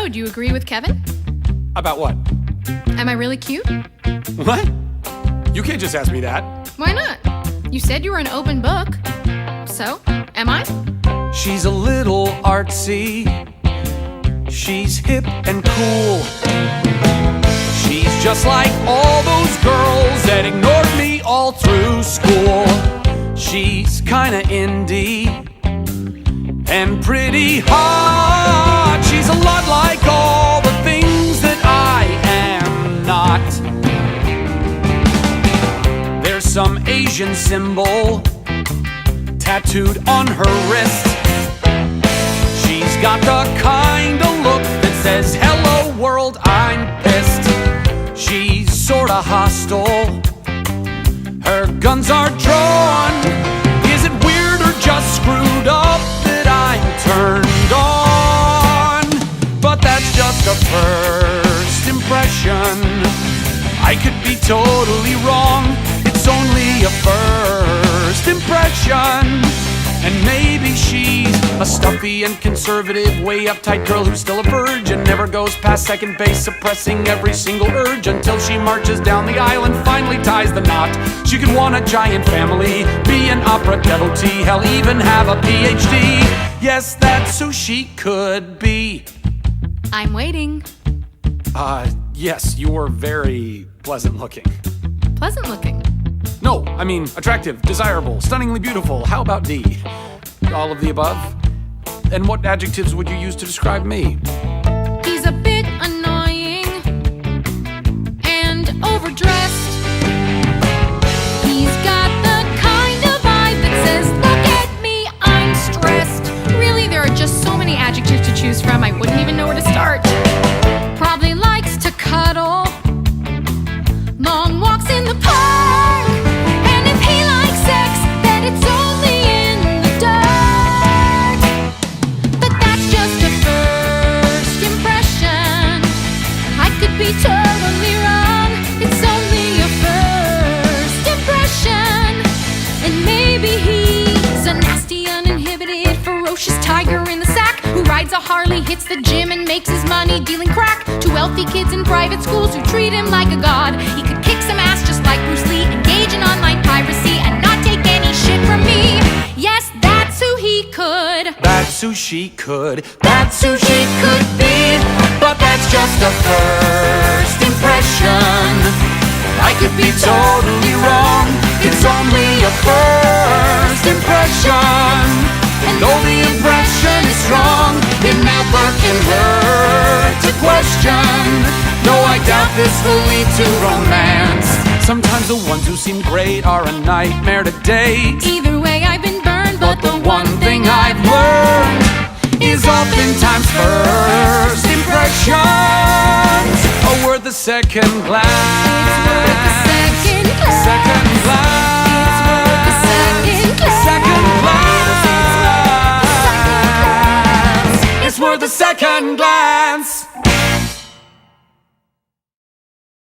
So, do you agree with Kevin? About what? Am I really cute? What? You can't just ask me that. Why not? You said you were an open book. So, am I? She's a little artsy. She's hip and cool. She's just like all those girls that ignored me all through school. She's kinda indie and pretty hot. She's a lot like all the things that I am not. There's some Asian symbol tattooed on her wrist. She's got the kind of look that says, "Hello world, I'm pissed." She's sorta hostile. Her guns are drawn. Is it weird or just screwed up that I'm turned on? But that's just a first impression. I could be totally wrong. It's only a first impression. And maybe she's a stuffy and conservative, way uptight girl who's still a virgin, never goes past second base, suppressing every single urge until she marches down the aisle and finally ties the knot. She could want a giant family, be an opera devotee, hell, even have a PhD. Yes, that's who she could be. I'm waiting. Yes, you were very pleasant looking. Pleasant looking. No, I mean attractive, desirable, stunningly beautiful. How about D? All of the above? And what adjectives would you use to describe me? He's a bit annoying and overdressed. He's got the kind of vibe that says, "Look at me, I'm stressed." Really, there are just so many adjectives to choose from, I wouldn't even know where to start. Probably likes to cuddle, long walks in the park, and if he likes sex, then it's only in the dark. But that's just a first impression. I could be totally wrong. It's only a first impression. And maybe he's a nasty, uninhibited, ferocious tiger in the sack who rides a Harley, hits the gym, and makes his money dealing crack to wealthy kids in private schools who treat him like a god. He could kick some ass just like Bruce Lee, engage in online piracy, and not take any shit from me. Yes, that's who he could. That's who she could. That's who she could be. But that's just a first impression. I could be totally wrong. It's only a first impression. And though the impression is strong, it never can hurt to question. No, I doubt this will lead to romance. Sometimes the ones who seem great are a nightmare to date. Either way, I've been burned, But the one thing I've learned is oftentimes first impressions are worth a second glance. it's worth a second glance. Second glance. It's worth a second glance. Second glance. Second glance. It's worth a second glance.